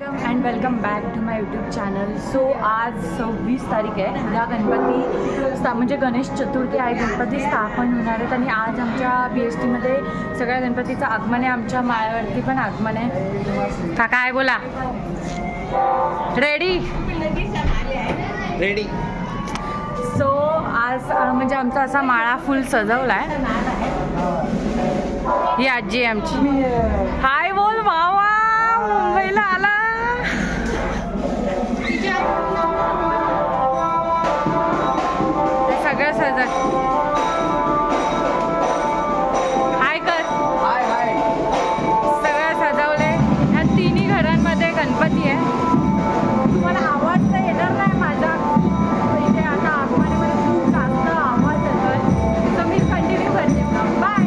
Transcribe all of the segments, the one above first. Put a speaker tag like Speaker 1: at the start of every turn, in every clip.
Speaker 1: And welcome back to my YouTube channel. So आज 26 तारीख आहे. उद्या गणपती म्हणजे गणेश चतुर्थी आहे. गणपती स्थापन होणार आहेत आणि आज आमच्या BSTमध्ये सगळ्या गणपतीचं आगमन आहे. आमच्या माळ्यावरती पण आगमन आहे. काका आहे बोला. Ready
Speaker 2: ready.
Speaker 1: सो आज म्हणजे आमचा असा माळा फुल सजवला आहे. ही आजी आहे आमची. हाय बोल भावा, मुंबईला आला. ते सगळं सजत. हाय कर.
Speaker 2: हाय हाय.
Speaker 1: सगळं सजवले. ह्या तिन्ही घरांमध्ये गणपती आहे. तुम्हाला आवाज तर येणार नाही माझा इथे. आता आगमनामध्ये खूप जास्त आवाज येतोय, तर मी कंटिन्यू करते. बाय.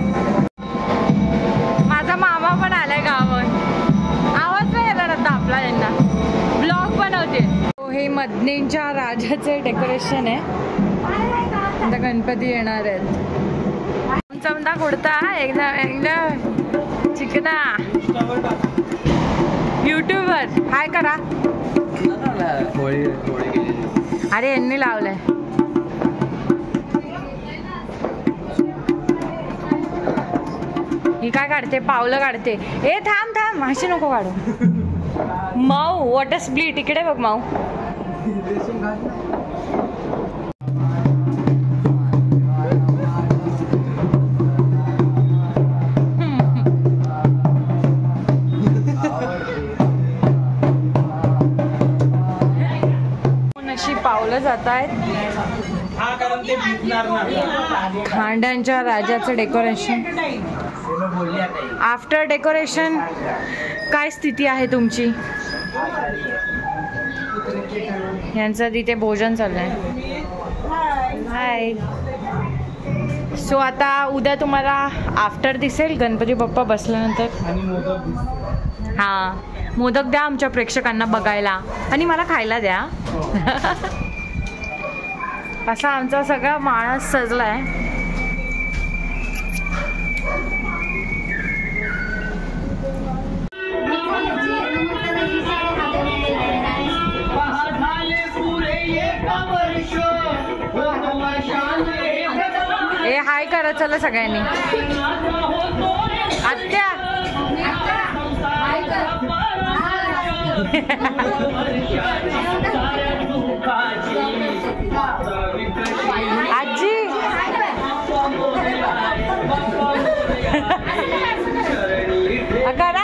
Speaker 1: माझा मामा पण आलाय गावावर. आवाज नाही येणार आता आपला. त्यांना ब्लॉग बनवते. हे मदनेंच्या राजाचे डेकोरेशन आहे. आता गणपती येणार आहेत. चमचा कुडता एकदम एकदम चिकना. यूट्यूबवर हाय करा. अरे यांनी लावलंय. ही काय काढते? पावलं काढते. ए थांब थांब, अशी नको काढू. माऊ वॉटर स्प्लिट इकडे बघ माऊ. अशी पावलं जात आहेत. खांड्यांच्या राजाचं डेकोरेशन. आफ्टर डेकोरेशन काय स्थिती आहे तुमची? यांचं तिथे भोजन चाललंय. हाय. सो आता उद्या तुम्हाला आफ्टर दिसेल गणपती बाप्पा बसल्यानंतर. हां, मोदक द्या आमच्या प्रेक्षकांना बघायला आणि मला खायला द्या. असा आमचा सगळा माणूस सजलाय. ए हाय करा चला सगळ्यांनी. आत्या आजी करा.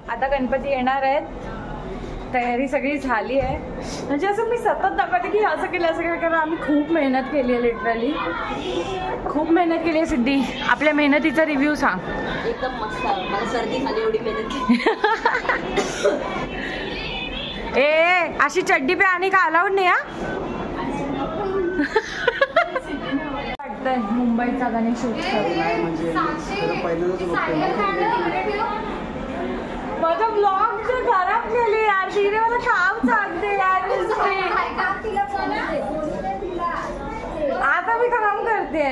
Speaker 1: आता गणपती येणार आहेत. तयारी सगळी झाली आहे. म्हणजे असं मी सतत दाखवते की असं केलं असं केलं, कारण आम्ही खूप मेहनत केली आहे. लिटरली खूप मेहनत केली आहे. सिद्धी, आपल्या मेहनतीचा रिव्ह्यू सांग.
Speaker 3: एकदम मस्त. मला सर्दी झाली एवढी मेहनत केली.
Speaker 1: ए अशी चड्डी पे आणि का अलाउड नाही. वाटतंय मुंबईचा गणेश उत्सव. माझं ब्लॉग खराब केली यार. तिने मला काम सांगते यार. आता मी काम करते.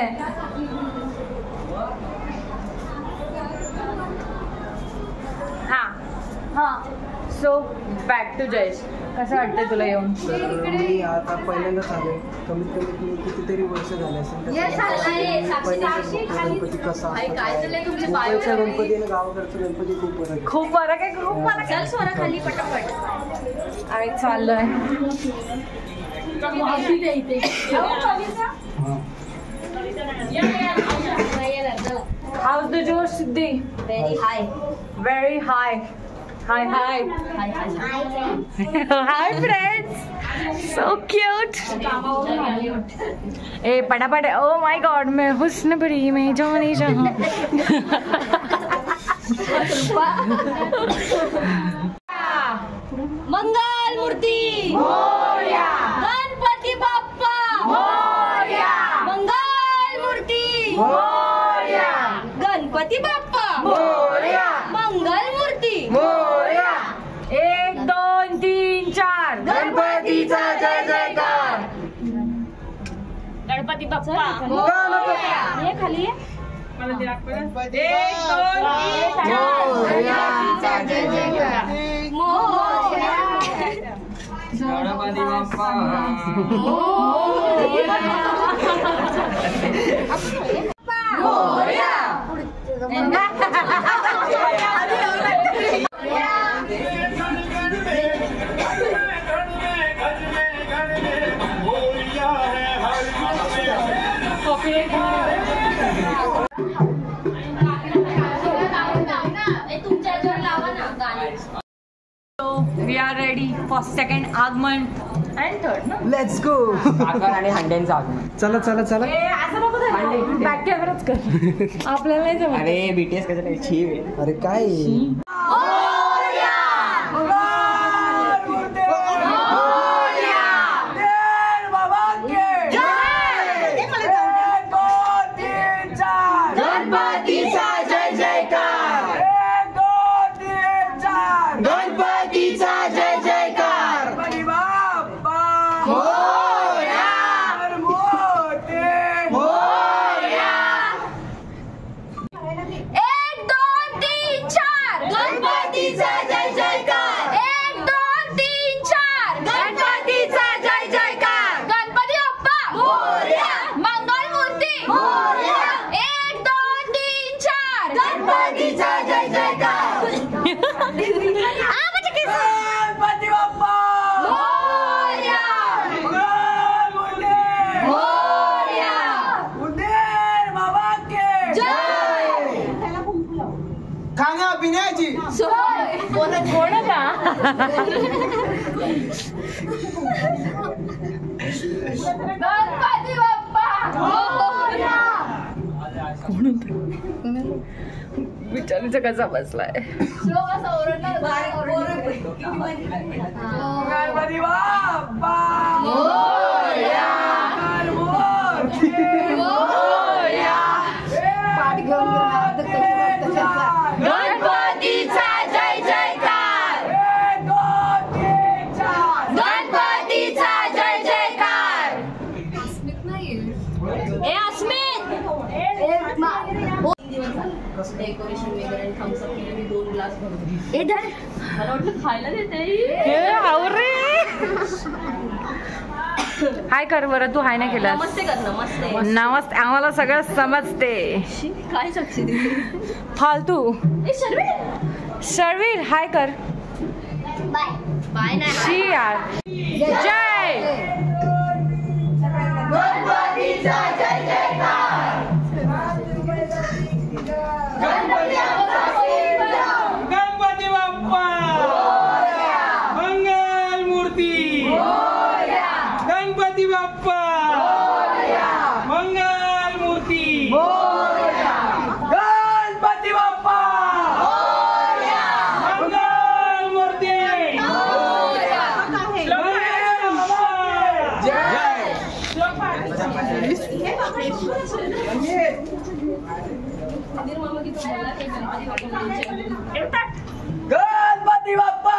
Speaker 1: हा हा. So back to Jayesh. कसं वाटतंय तुला येऊन?
Speaker 2: मी आता पहिल्यांदाच आलोय. कमीत कमी कितीतरी वर्ष झाले असेल. गणपती कसा मुंबईचा गणपती आणि गावाकडचा गणपती खूप फरक आहे.
Speaker 1: खूप फरक आहे. खूप फरक आहे.
Speaker 3: स्वरा खाली पटापट.
Speaker 1: आणि चाललंय. हाऊस द जोश Siddhi?
Speaker 3: Very high.
Speaker 1: Very high. High high. Hi friends. So cute. ए पटापट. ओ माय गॉड, मैं हुस्न भरी में जाने जहां.
Speaker 3: मंगल मूर्ती
Speaker 1: मोरया.
Speaker 3: गणपती बाप्पा
Speaker 1: मोरया.
Speaker 3: मंगल मूर्ती
Speaker 1: मोरया.
Speaker 3: गणपती बाप्पा
Speaker 1: मोरया.
Speaker 3: मंगल मूर्ती
Speaker 1: मोरया. 1 2 3 4 गणपतीचा जय जयकार.
Speaker 3: गणपती बाप्पा
Speaker 1: मोरया.
Speaker 3: ये खाली
Speaker 1: मला 1 2 3 4 गणपतीचा जय जयकार.
Speaker 2: Ganpati Bappa
Speaker 1: we are ready for second आगमन अँड थर्ड ना.
Speaker 2: Let's go.
Speaker 4: साखर आणि हंड्यांचं आगमन.
Speaker 2: चला चला चला.
Speaker 1: बॅक कॅमेराच कर. आपल्याला नाही जमत.
Speaker 4: अरे बीटीएस कसं नाही छी आहे.
Speaker 2: अरे काय
Speaker 4: गणपतीचा जय जयकार. गणपतीचा जय जयकार. मोरया. मोरया.
Speaker 3: 1 2 3 4 गणपतीचा जय जयकार. 1 2 3 4 गणपतीचा जय जयकार. गणपती बाप्पा मोरया. मंगल मूर्ती मोरया. 1 2 3 4 गणपतीचा जय जयकार. गणपती बाप्पा मोरया. मोरया. जय.
Speaker 2: खाण्या पिण्याची
Speaker 3: सोय.
Speaker 1: कोण का
Speaker 3: गणपती बाप्पा मोरया.
Speaker 1: विचारायचं कसा बसलाय.
Speaker 3: श्लोक असा ओरडणार.
Speaker 2: गणपती बाप्पा
Speaker 3: मोरया. मोरया. गणपतीचा जय जयकार. गणपतीचा जय जयकार. ए अस्मित. डेकोरेशन वगैरे थम्सअप केले मी 2 ग्लास भरून. ए धर. मला वाटलं खायला देते.
Speaker 1: हाय कर बरं. तू हाय नाही केलं.
Speaker 3: नमस्ते कर. नमस्ते.
Speaker 1: नमस्ते. आम्हाला सगळं समजते.
Speaker 3: काय साक्षी दिली.
Speaker 1: फालतू.
Speaker 3: ए शर्वीर.
Speaker 1: शर्वीर हाय कर.
Speaker 3: बाय. बाय नाही.
Speaker 1: शी यार. जय.
Speaker 3: गणपतीचा जय जयकार.
Speaker 2: गणपती बाप्पा मंगल मूर्ती. गणपती बाप्पा मंगल मूर्ती. गणपती बाप्पा मंगल मूर्ती. गणपती बाप्पा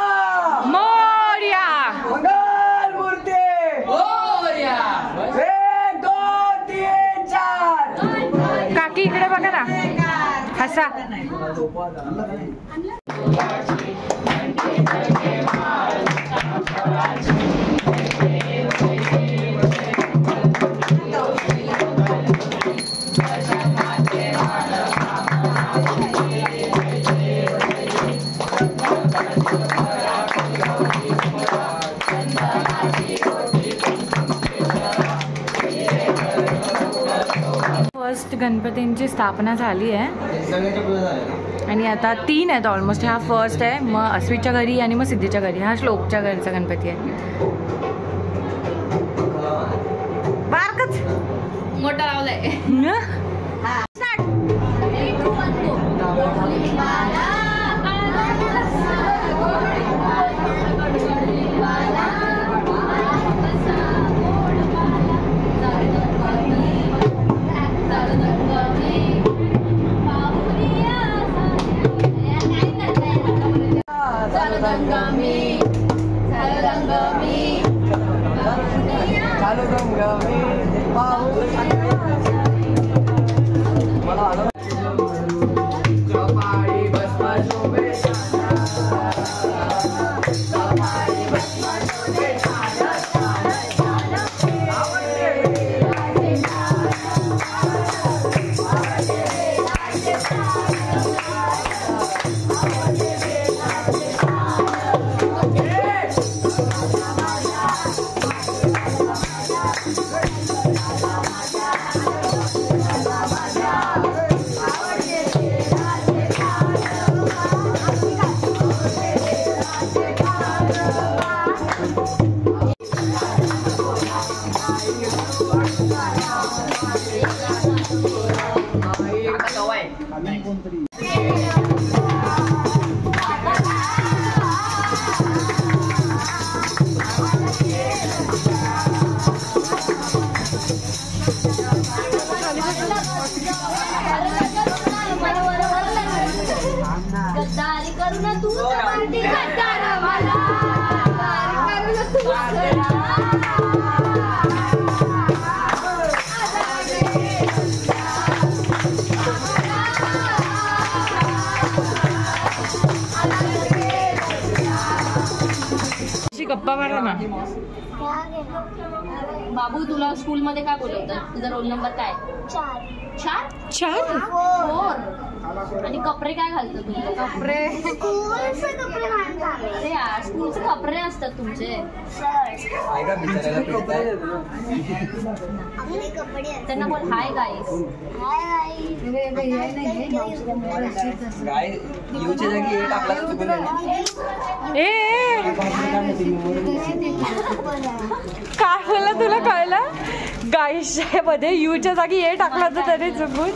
Speaker 1: मोरया.
Speaker 2: मंगल मूर्ती. 1 2 3 4
Speaker 1: काकी इकडे बघा ना. हसा. फर्स्ट गणपतींची स्थापना झाली आहे आणि आता 3 आहेत ऑलमोस्ट. हा फर्स्ट आहे, मग अस्वीच्या घरी आणि मग सिद्धीच्या घरी. हा श्लोकच्या घरचा गणपती आहे. बारकच
Speaker 3: मोठा लावलाय.
Speaker 1: गप्पा मारा ना.
Speaker 3: बाबू तुला स्कूल मध्ये काय बोलवतात? तुझा रोल नंबर काय? 4.
Speaker 1: 4.
Speaker 3: 4. आणि कपडे काय घालतो तुम्ही?
Speaker 1: कपडे
Speaker 3: अरे यार स्कूलचे कपडे असतात तुमचे. त्यांना बोल हाय गाईस.
Speaker 1: काय बोलला तुला कळलं? गाईच्या मध्ये यूच्या जागी ए टाकला तर तरी चुकून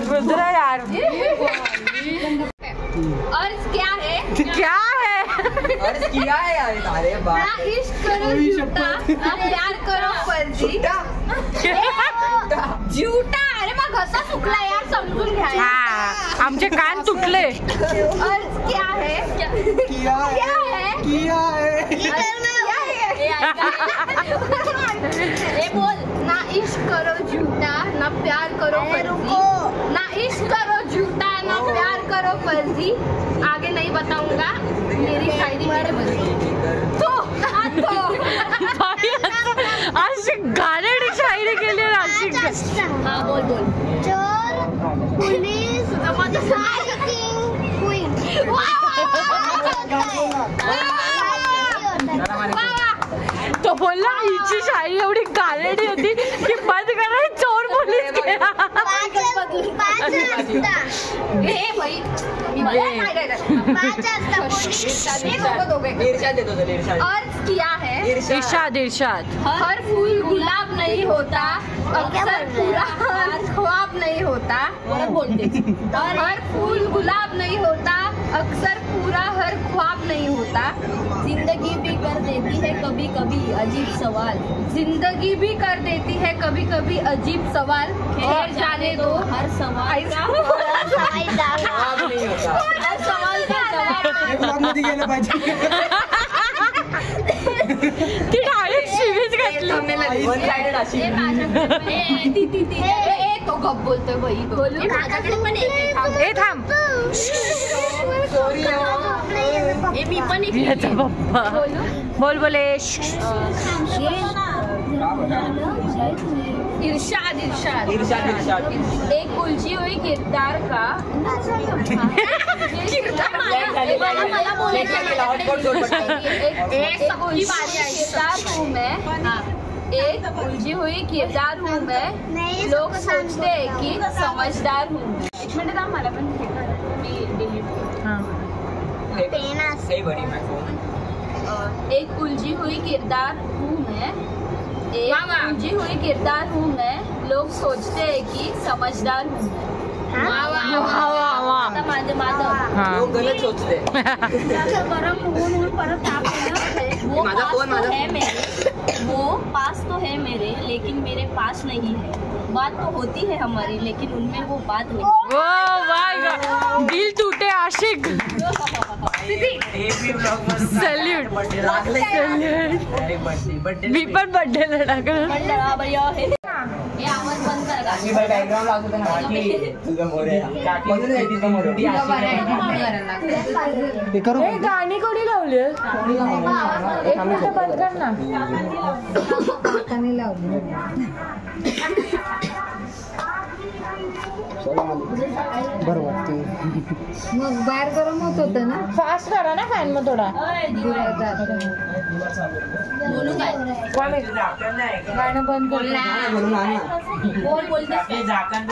Speaker 1: रुद्रा यार.
Speaker 3: अर्ज क्या है?
Speaker 1: क्या है?
Speaker 2: अर्ज किया है यार. अरे
Speaker 3: ना
Speaker 2: बाप.
Speaker 3: इश्क करो झूठा, ना प्यार करो फर्जी. झूठा. अरे मग घसा सुकला यार, समजून घ्या.
Speaker 1: हा आमचे कान तुटले.
Speaker 3: अर्ज क्या है?
Speaker 2: किया है. किया है.
Speaker 3: ए बोल. ना इश्क करो झूठा, ना प्यार करो फर्जी. ना इश्क करो झूठा, ना प्यार करो फर्जी. आगे नहीं बताऊंगा. मेरी शायरी मेरे तो
Speaker 1: अशी गाण्याची शायरी केली नाशिक.
Speaker 3: हाँ बोल बोल.
Speaker 5: चोर पुलिस
Speaker 1: तो बोलला हिची शायरी एवढी गालेडी होती की बंद करा चोर पोलीस केला.
Speaker 3: अर्ज किया है.
Speaker 1: इरशाद इरशाद.
Speaker 3: हर फूल गुलाब नहीं होता, अक्सर पूरा हर ख्वाब नहीं होता. बोलते हर फूल गुलाब नहीं होता, अक्सर पूरा हर ख्वाब नहीं होता. जिंदगी भी कर देती है कभी कभी अजीब सवाल. जिंदगी भी कर देती है कभी कभी अजीब सवाल. खैर जाने दो हर सवाल का
Speaker 2: जवाब नहीं होता.
Speaker 3: हर सवाल का जवाब.
Speaker 2: ब्लॉग मध्ये गेलं पाहिजे.
Speaker 1: ती डायरेक्ट शिवीच घातली.
Speaker 2: वन साइडेड अशी.
Speaker 3: तो गप बोलतोय बाई. बोलू माझ्याकडे पण एक
Speaker 1: ए थांब.
Speaker 3: मी पण एक
Speaker 1: याचा पप्पा बोल बोले.
Speaker 3: इरशाद इरशाद
Speaker 2: इरशाद इरशाद.
Speaker 3: एक उलझी हुई किरदार का मला हूँ मैं. एक उलझी हुई किरदार हूँ मैं. लोग सोचते हैं कि समझदार हूँ मैं. एक मिनिट थांब, मला पण मी डिलीट.
Speaker 2: सही बड़ी मैं
Speaker 3: एक उलझी हुई किरदार हूँ मैं. एक उलझी हुई किरदार हूँ मैं. लोग सोचते हैं कि समझदार हूँ मैं. आता माझं
Speaker 2: लोग गलत सोचते.
Speaker 3: गरम होऊन परत तापलेलं. वो
Speaker 2: माझा फोन
Speaker 3: पास तो है मेरे, वो पास तो है मेरे, लेकिन मेरे पास नहीं है. बात तो होती है हमारी, लेकिन उनमें वो बात नहीं.
Speaker 1: ओ वाह दिल टूटे आशिक. सल्यूट. मी पण बर्थडे टाकलं.
Speaker 3: हे आवाज बंद करा.
Speaker 1: ए गाणी कोणी लावली? एक मिनिट बंद कर ना.
Speaker 2: बरं वाटतं.
Speaker 1: मग बाहेर गरम होत होतं ना. फास्ट करा ना फॅन मग थोडा.
Speaker 3: बोलू काय?
Speaker 1: गाणं बंद कर.
Speaker 2: म्हणून आण ना.
Speaker 3: बोल बोलते.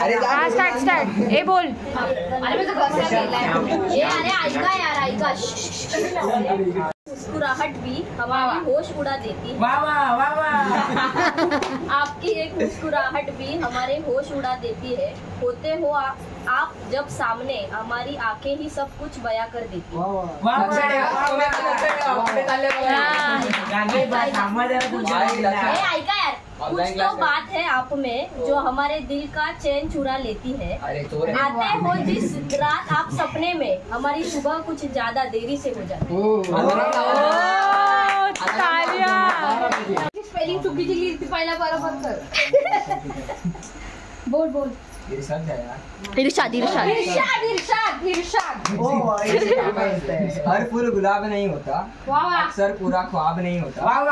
Speaker 2: अरे
Speaker 1: हा स्टार्ट स्टार्ट. ए बोल.
Speaker 3: अरे माझा घसा गेलाय. ए अरे ऐका यार ऐका. मुस्कुराहट भी हमारी होश उड़ा देती है. आपकी एक मुस्कुराहट भी हमारे होश उड़ा देती है. होते हो आप जब सामने, हमारी आंखें ही सब कुछ बयां कर देती है. ऐका यार. कुछ तो बात है आप में जो हमारे दिल का चैन चुरा लेती है। आते हो जिस रात आप सपने में, हमारी सुबह कुछ ज्यादा देरी से हो जाती है। स्पेलिंग चुकीची लिहिली पहिला बरोबर कर। बोल बोल।
Speaker 4: इरशाद है यार।
Speaker 3: इरशाद इरशाद इरशाद इरशाद इरशाद।
Speaker 4: हर फूल गुलाब नहीं होता, अक्सर पूरा ख्वाब नहीं होता। हर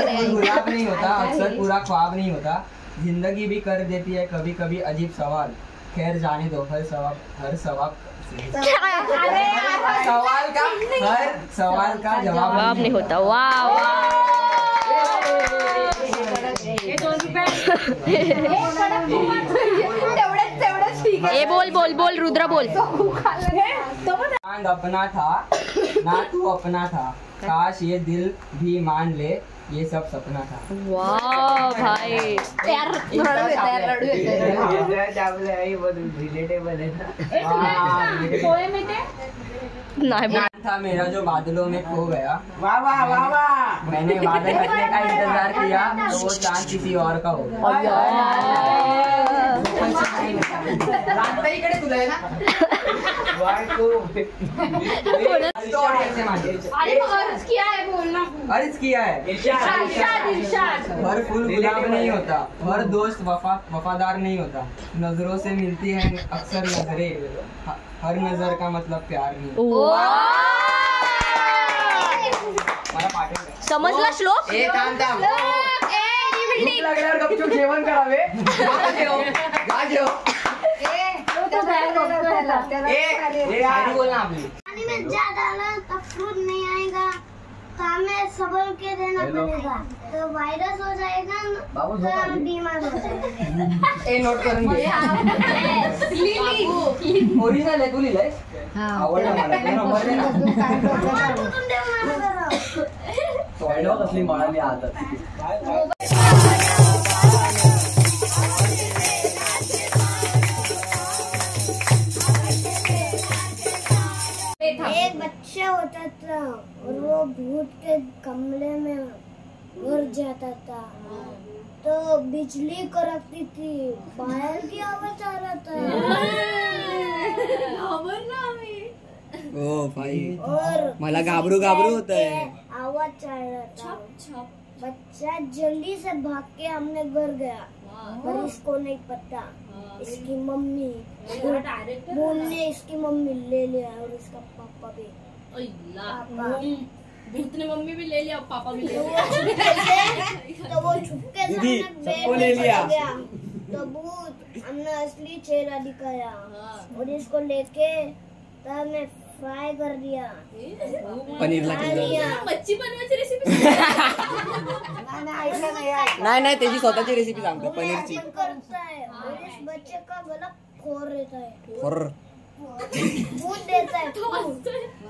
Speaker 4: फूल गुलाब नहीं होता, अक्सर पूरा ख्वाब नहीं होता। जिंदगी भी कर देती है कभी कभी अजीब सवाल। खैर जाने दो, हर सवाल का जवाब नहीं होता।
Speaker 3: वाह ये बोल बोल बोल रुद्र बोल।
Speaker 4: चांद अपना था ना तू अपना था, काश ये दिल भी मान ले ये सब सपना था।
Speaker 3: वाह भाई नहीं
Speaker 4: था मेरा जो बादलों में खो गया। मैंने बादल हटने का इंतजार किया तो वो चांद किसी और का हो अर्ज किया है। हर फूल गुलाब नहीं होता, हर दोस्त वफादार नहीं होता। नजरों से मिलती है अक्सर नजरें, हर नजर का मतलब प्यार नहीं।
Speaker 3: समजला श्लोक?
Speaker 2: गपचूप जेवण करावे।
Speaker 4: बोलना आपने
Speaker 5: पानी में जा डाला तब फ्रूट नहीं आएगा, तो हमें संभल के देना पड़ेगा, तो वायरस हो जाएगा तो हम बीमार हो जाएंगे।
Speaker 4: नोट करेंगे। ओरिजिनल है, तू लिहिलंय? आवडलं मला। कसली मळाली आता।
Speaker 5: एक बच्चा होता था और वो भूत के कमरे में घुस जाता था, तो बिजली कड़कती थी, बाहर की आवाज आ रहा था।
Speaker 4: ओ भाई
Speaker 5: और
Speaker 4: मला घाबरू होत है।
Speaker 5: आवाज आ रहा था। बच्चा जल्दी से भाग के हमने घर गया, पर इसको नहीं पता इसकी मम्मी भूल ने इसकी मम्मी ले लिया और इसका पापा भी।
Speaker 3: भूत ने मम्मी भी ले लिया, पापा भी ले लिया।
Speaker 5: तो वो छुपके से बेड में चला गया, तो भूत हमने असली चेहरा दिखाया और इसको लेके तो हमने फ्राय कर दिया।
Speaker 4: पनीर
Speaker 3: मच्छी बनवायची रेसिपी
Speaker 4: नाही त्याची स्वतःची रेसिपी सांगतो पनीरची।
Speaker 5: करता है और इस बच्चे का गला खोर रहता है,
Speaker 4: और
Speaker 5: खून देता है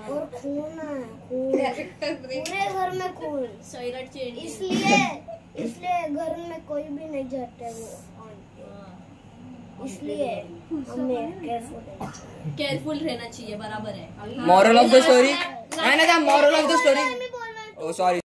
Speaker 5: और खून है, पूरे घर में खून। इसलिए घर में कोई भी नहीं जाता वो, इसलिए हमें
Speaker 3: केयरफुल रहना चाहिए। बराबर है।
Speaker 4: Moral of the story. नहीं moral of the story. Oh sorry.